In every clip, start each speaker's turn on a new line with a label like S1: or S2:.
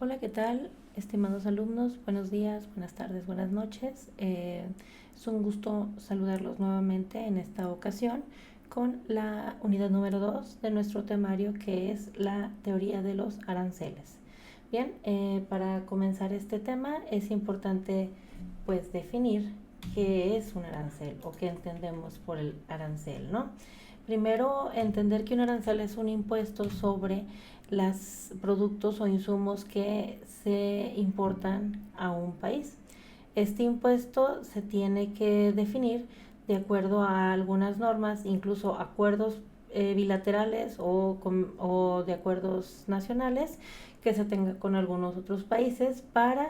S1: Hola, ¿qué tal, estimados alumnos? Buenos días, buenas tardes, buenas noches. Es un gusto saludarlos nuevamente en esta ocasión con la unidad número 2 de nuestro temario, que es la teoría de los aranceles. Bien, para comenzar este tema es importante pues definir qué es un arancel o qué entendemos por el arancel, ¿no? Primero, entender que un arancel es un impuesto sobre los productos o insumos que se importan a un país. Este impuesto se tiene que definir de acuerdo a algunas normas, incluso acuerdos bilaterales o de acuerdos nacionales que se tenga con algunos otros países para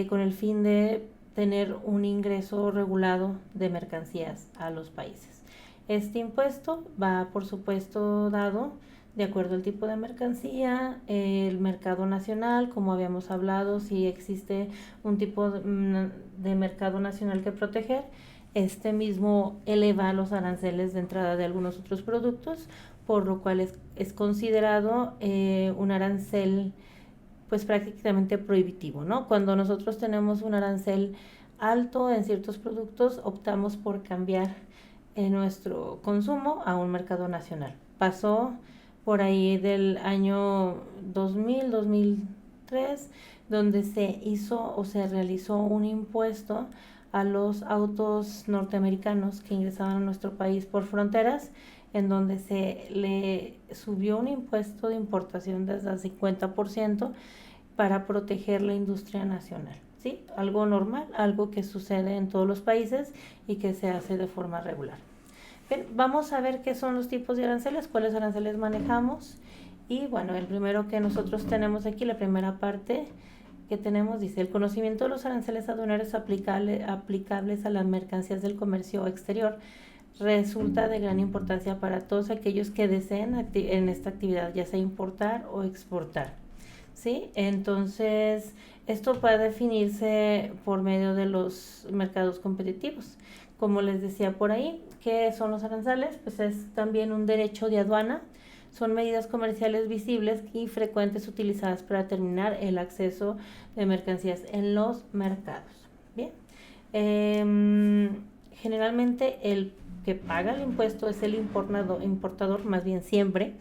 S1: con el fin de tener un ingreso regulado de mercancías a los países. Este impuesto va, por supuesto, dado de acuerdo al tipo de mercancía, el mercado nacional, como habíamos hablado, si existe un tipo de mercado nacional que proteger, este mismo eleva los aranceles de entrada de algunos otros productos, por lo cual es considerado un arancel pues prácticamente prohibitivo, ¿no? Cuando nosotros tenemos un arancel alto en ciertos productos, optamos por cambiar nuestro consumo a un mercado nacional. Pasó por ahí del año 2003, donde se hizo o se realizó un impuesto a los autos norteamericanos que ingresaban a nuestro país por fronteras, en donde se le subió un impuesto de importación desde el 50% para proteger la industria nacional. ¿Sí? Algo normal, algo que sucede en todos los países y que se hace de forma regular. Bien, vamos a ver qué son los tipos de aranceles, cuáles aranceles manejamos. Y bueno, el primero que nosotros tenemos aquí, la primera parte que tenemos, dice: el conocimiento de los aranceles aduaneros aplicables a las mercancías del comercio exterior resulta de gran importancia para todos aquellos que deseen en esta actividad, ya sea importar o exportar. ¿Sí? Entonces, esto va a definirse por medio de los mercados competitivos. Como les decía por ahí, ¿qué son los aranceles? Pues es también un derecho de aduana. Son medidas comerciales visibles y frecuentes utilizadas para determinar el acceso de mercancías en los mercados. Bien. Generalmente el que paga el impuesto es el importador, más bien siempre.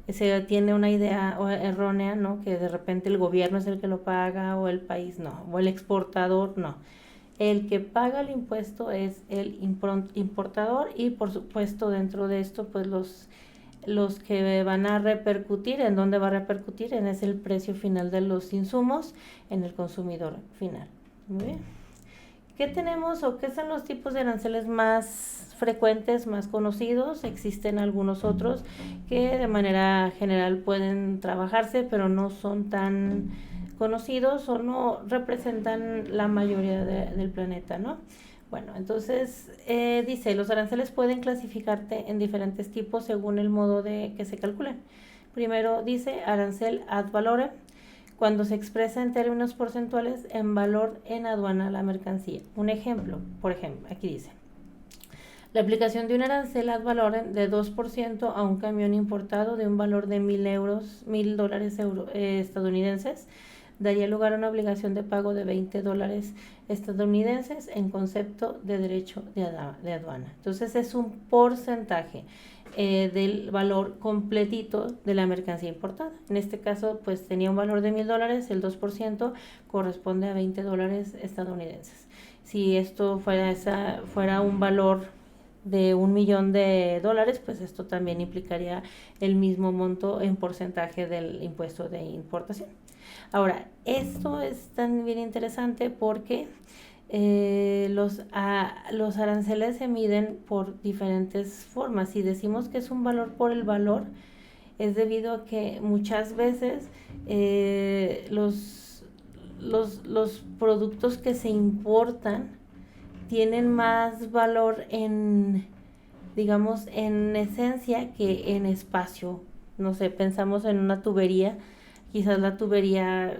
S1: Se tiene una idea errónea, ¿no? Que de repente el gobierno es el que lo paga o el país no, o el exportador no. El que paga el impuesto es el importador y por supuesto dentro de esto pues los que van a repercutir, ¿en dónde va a repercutir? En es el precio final de los insumos en el consumidor final. Muy bien. ¿Qué tenemos o qué son los tipos de aranceles más frecuentes, más conocidos? Existen algunos otros que de manera general pueden trabajarse, pero no son tan conocidos o no representan la mayoría del planeta, ¿no? Bueno, entonces dice, los aranceles pueden clasificarte en diferentes tipos según el modo de que se calculan. Primero dice arancel ad valorem, cuando se expresa en términos porcentuales en valor en aduana a la mercancía. Un ejemplo, por ejemplo, aquí dice: la aplicación de un arancel ad valorem de 2% a un camión importado de un valor de $1,000 estadounidenses daría lugar a una obligación de pago de $20 estadounidenses en concepto de derecho de aduana. Entonces es un porcentaje del valor completito de la mercancía importada. En este caso, pues tenía un valor de $1,000, el 2% corresponde a $20 estadounidenses. Si esto fuera un valor de $1,000,000, pues esto también implicaría el mismo monto en porcentaje del impuesto de importación. Ahora, esto es también interesante porque los aranceles se miden por diferentes formas. Si decimos que es un valor por el valor, es debido a que muchas veces los productos que se importan tienen más valor digamos, en esencia que en espacio. No sé, pensamos en una tubería, quizás la tubería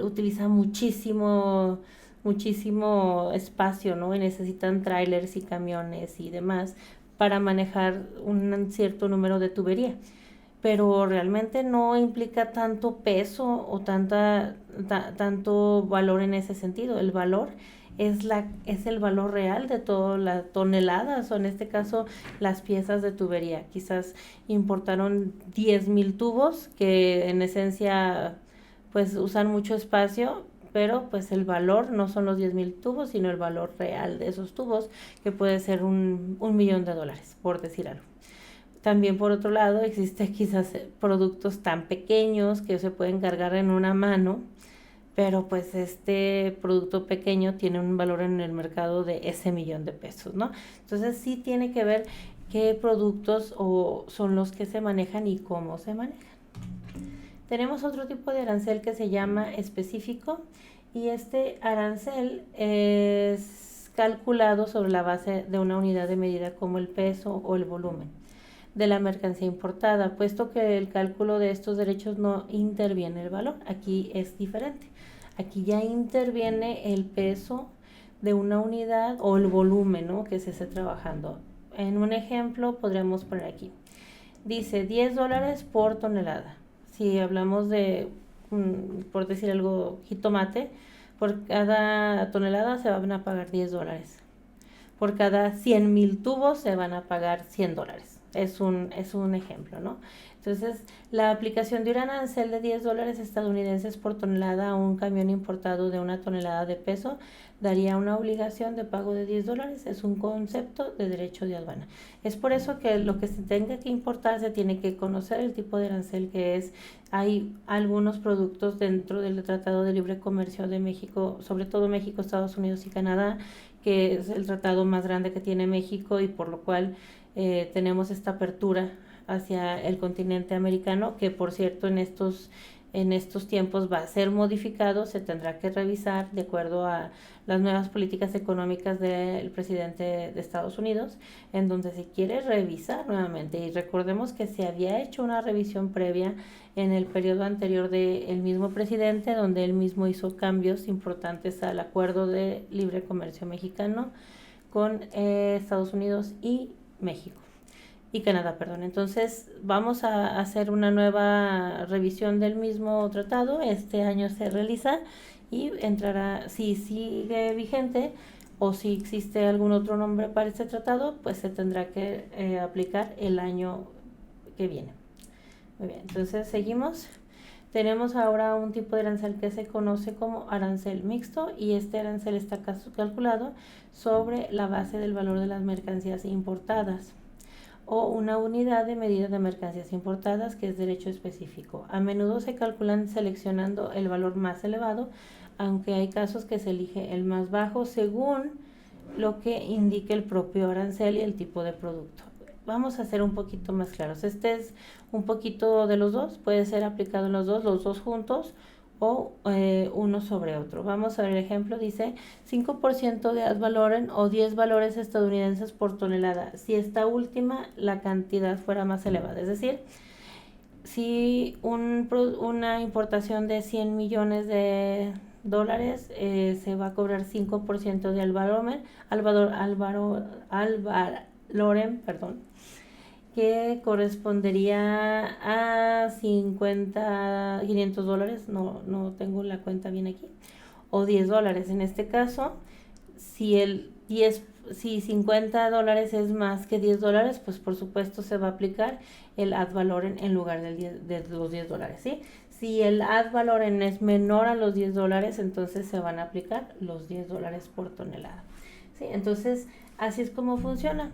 S1: utiliza muchísimo espacio, ¿no? Y necesitan trailers y camiones y demás para manejar un cierto número de tubería. pero realmente no implica tanto peso o tanto valor en ese sentido. El valor es el valor real de todas las toneladas, o en este caso las piezas de tubería. Quizás importaron 10,000 tubos que en esencia pues usan mucho espacio, pero pues el valor no son los 10,000 tubos, sino el valor real de esos tubos, que puede ser un millón de dólares, por decir algo. También por otro lado existe quizás productos tan pequeños que se pueden cargar en una mano, pero pues este producto pequeño tiene un valor en el mercado de ese millón de pesos, ¿no? Entonces sí tiene que ver qué productos son los que se manejan y cómo se manejan. Tenemos otro tipo de arancel que se llama específico, y este arancel es calculado sobre la base de una unidad de medida como el peso o el volumen de la mercancía importada, puesto que el cálculo de estos derechos no interviene el valor. Aquí es diferente. Aquí ya interviene el peso de una unidad o el volumen, ¿no?, que se esté trabajando. En un ejemplo podríamos poner aquí. Dice $10 por tonelada. Si hablamos de, por decir algo, jitomate, por cada tonelada se van a pagar $10. Por cada 100,000 tubos se van a pagar $100. Es un ejemplo, ¿no? Entonces, la aplicación de un arancel de $10 estadounidenses por tonelada a un camión importado de 1 tonelada de peso daría una obligación de pago de $10. Es un concepto de derecho de aduana. Es por eso que lo que se tenga que importar se tiene que conocer el tipo de arancel que es. Hay algunos productos dentro del Tratado de Libre Comercio de México, sobre todo México, Estados Unidos y Canadá, que es el tratado más grande que tiene México, y por lo cual tenemos esta apertura hacia el continente americano, que por cierto en estos tiempos va a ser modificado, se tendrá que revisar de acuerdo a las nuevas políticas económicas del presidente de Estados Unidos, en donde se quiere revisar nuevamente. Y recordemos que se había hecho una revisión previa en el periodo anterior del mismo presidente, donde él mismo hizo cambios importantes al acuerdo de libre comercio mexicano con Estados Unidos y México y Canadá, perdón. Entonces vamos a hacer una nueva revisión del mismo tratado. Este año se realiza y entrará, si sigue vigente o si existe algún otro nombre para este tratado, pues se tendrá que aplicar el año que viene. Muy bien, entonces seguimos. Tenemos ahora un tipo de arancel que se conoce como arancel mixto, y este arancel está calculado sobre la base del valor de las mercancías importadas o una unidad de medida de mercancías importadas, que es derecho específico. A menudo se calculan seleccionando el valor más elevado, aunque hay casos que se elige el más bajo según lo que indique el propio arancel y el tipo de producto. Vamos a ser un poquito más claros. Este es un poquito de los dos, puede ser aplicado en los dos juntos, o uno sobre otro. Vamos a ver el ejemplo. Dice 5% de ad valorem o 10 valores estadounidenses por tonelada, si esta última la cantidad fuera más elevada. Es decir, si una importación de 100 millones de dólares, se va a cobrar 5% de ad valorem, perdón, que correspondería a 500 dólares, no tengo la cuenta bien aquí, o $10. En este caso, si 50 dólares es más que $10, pues por supuesto se va a aplicar el ad valorem en lugar de los $10, ¿sí? Si el ad valorem es menor a los $10, entonces se van a aplicar los $10 por tonelada, ¿sí? Entonces, así es como funciona.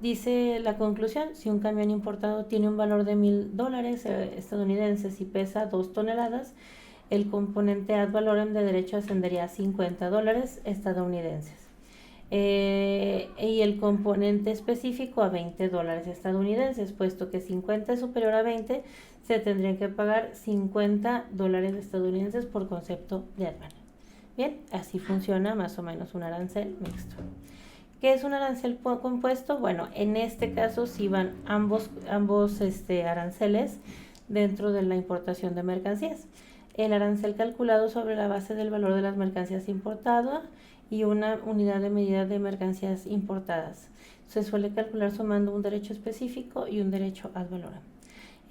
S1: Dice la conclusión: si un camión importado tiene un valor de $1,000 estadounidenses y pesa 2 toneladas, el componente ad valorem de derecho ascendería a $50 estadounidenses. Y el componente específico a $20 estadounidenses, puesto que 50 es superior a 20, se tendrían que pagar $50 estadounidenses por concepto de aduana. Bien, así funciona más o menos un arancel mixto. ¿Qué es un arancel compuesto? Bueno, en este caso sí van ambos aranceles dentro de la importación de mercancías. El arancel calculado sobre la base del valor de las mercancías importadas y una unidad de medida de mercancías importadas. Se suele calcular sumando un derecho específico y un derecho ad valorem.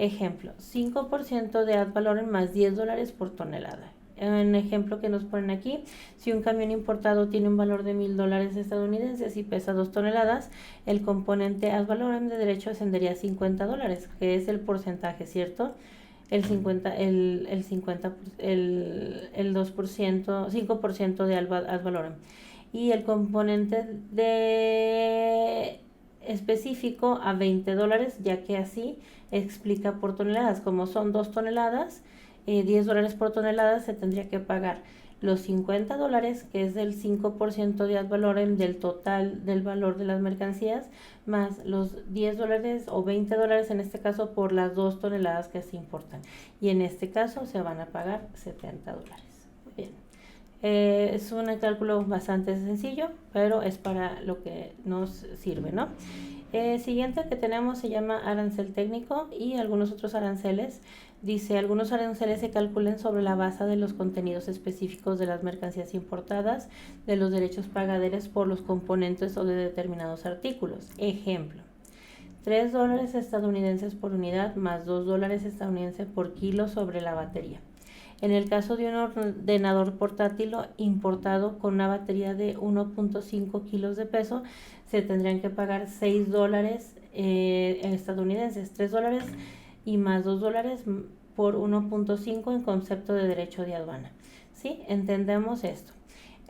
S1: Ejemplo, 5% de ad valorem más $10 por tonelada. En ejemplo que nos ponen aquí, si un camión importado tiene un valor de $1,000 estadounidenses y pesa 2 toneladas, el componente ad valorem de derecho ascendería a $50, que es el porcentaje, ¿cierto? El 2%, 5% de ad valorem. Y el componente de específico a $20, ya que así explica por toneladas. Como son 2 toneladas, $10 por tonelada, se tendría que pagar los $50, que es del 5% de ad valorem del total del valor de las mercancías, más los $10 o $20 en este caso por las 2 toneladas que se importan. Y en este caso se van a pagar $70. Bien. Es un cálculo bastante sencillo, pero es para lo que nos sirve, ¿no? Siguiente que tenemos se llama arancel técnico y algunos otros aranceles. Dice, algunos aranceles se calculan sobre la base de los contenidos específicos de las mercancías importadas, de los derechos pagaderos por los componentes o de determinados artículos. Ejemplo, $3 estadounidenses por unidad más $2 estadounidenses por kilo sobre la batería. En el caso de un ordenador portátil importado con una batería de 1.5 kilos de peso, se tendrían que pagar $6 estadounidenses, $3 y más $2 por 1.5 en concepto de derecho de aduana. ¿Sí? Entendemos esto.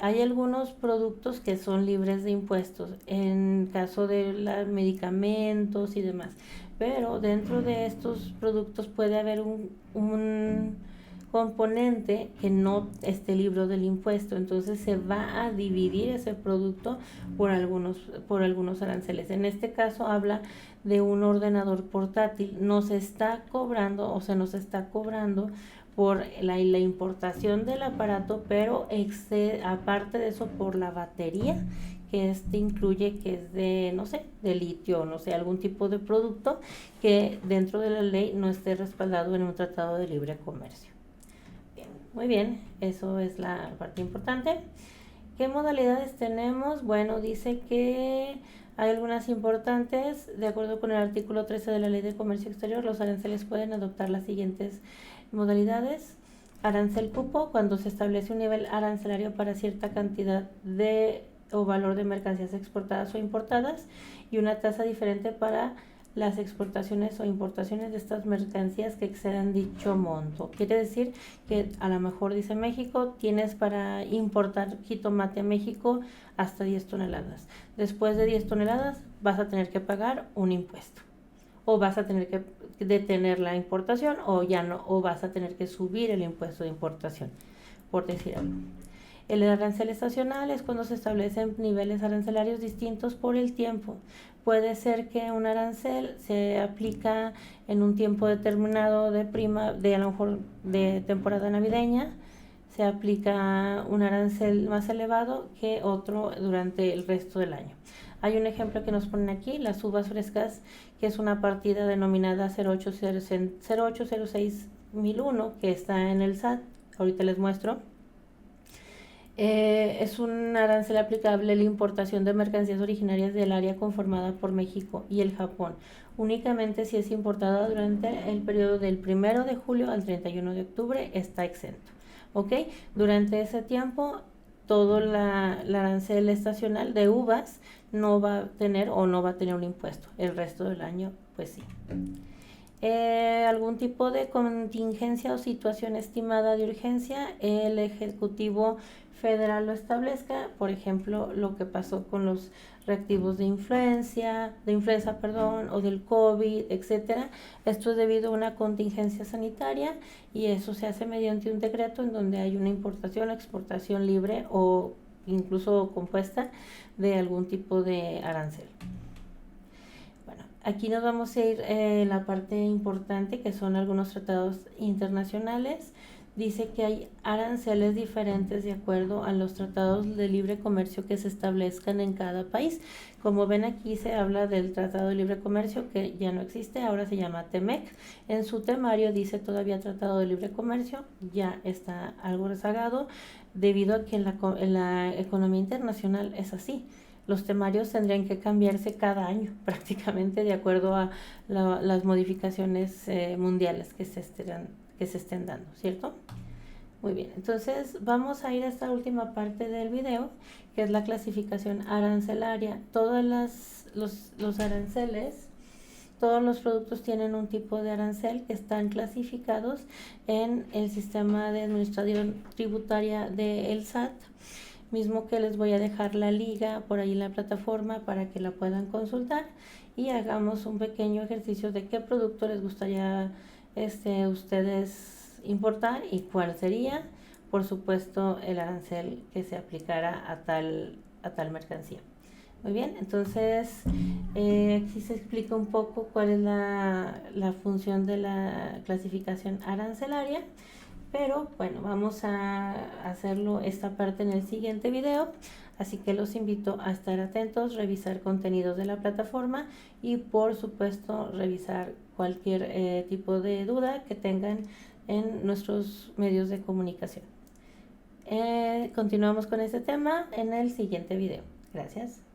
S1: Hay algunos productos que son libres de impuestos, en caso de los medicamentos y demás, pero dentro de estos productos puede haber un componente que no esté libre del impuesto, entonces se va a dividir ese producto por algunos aranceles. En este caso habla de un ordenador portátil, nos está cobrando por la importación del aparato, pero aparte de eso por la batería que incluye, que es de, no sé, de litio, no sé, algún tipo de producto que dentro de la ley no esté respaldado en un tratado de libre comercio. Bien, muy bien, eso es la parte importante. ¿Qué modalidades tenemos? Bueno, dice que hay algunas importantes. De acuerdo con el artículo 13 de la Ley de Comercio Exterior, los aranceles pueden adoptar las siguientes modalidades. Arancel cupo, cuando se establece un nivel arancelario para cierta cantidad de o valor de mercancías exportadas o importadas, y una tasa diferente para las exportaciones o importaciones de estas mercancías que excedan dicho monto. Quiere decir que a lo mejor dice México, tienes para importar jitomate a México hasta 10 toneladas. Después de 10 toneladas vas a tener que pagar un impuesto, o vas a tener que detener la importación, o ya no, o vas a tener que subir el impuesto de importación, por decir algo. El arancel estacional es cuando se establecen niveles arancelarios distintos por el tiempo. Puede ser que un arancel se aplica en un tiempo determinado de a lo mejor de temporada navideña, se aplica un arancel más elevado que otro durante el resto del año. Hay un ejemplo que nos ponen aquí, las uvas frescas, que es una partida denominada 0806001, que está en el SAT. Ahorita les muestro. Es un arancel aplicable a la importación de mercancías originarias del área conformada por México y el Japón, únicamente si es importada durante el periodo del 1 de julio al 31 de octubre, está exento. ¿Ok? Durante ese tiempo, todo la arancel estacional de uvas no va a tener un impuesto. El resto del año, pues sí. Algún tipo de contingencia o situación estimada de urgencia, el Ejecutivo Federal lo establezca, por ejemplo, lo que pasó con los reactivos de influenza, o del COVID, etcétera. Esto es debido a una contingencia sanitaria, y eso se hace mediante un decreto en donde hay una importación o exportación libre o incluso compuesta de algún tipo de arancel. Aquí nos vamos a ir en la parte importante, que son algunos tratados internacionales. Dice que hay aranceles diferentes de acuerdo a los tratados de libre comercio que se establezcan en cada país. Como ven, aquí se habla del Tratado de Libre Comercio, que ya no existe, ahora se llama TEMEC. En su temario dice todavía Tratado de Libre Comercio, ya está algo rezagado debido a que en la economía internacional es así. los temarios tendrían que cambiarse cada año, prácticamente de acuerdo a las modificaciones mundiales que se estén dando, ¿cierto? Muy bien, entonces vamos a ir a esta última parte del video, que es la clasificación arancelaria. Todos los aranceles, todos los productos tienen un tipo de arancel que están clasificados en el sistema de administración tributaria del SAT, mismo que les voy a dejar la liga por ahí en la plataforma para que la puedan consultar y hagamos un pequeño ejercicio de qué producto les gustaría ustedes importar y cuál sería, por supuesto, el arancel que se aplicara a tal mercancía. Muy bien, entonces aquí se explica un poco cuál es la función de la clasificación arancelaria, pero bueno, vamos a hacerlo esta parte en el siguiente video, así que los invito a estar atentos, revisar contenidos de la plataforma y por supuesto revisar cualquier tipo de duda que tengan en nuestros medios de comunicación. Continuamos con este tema en el siguiente video. Gracias.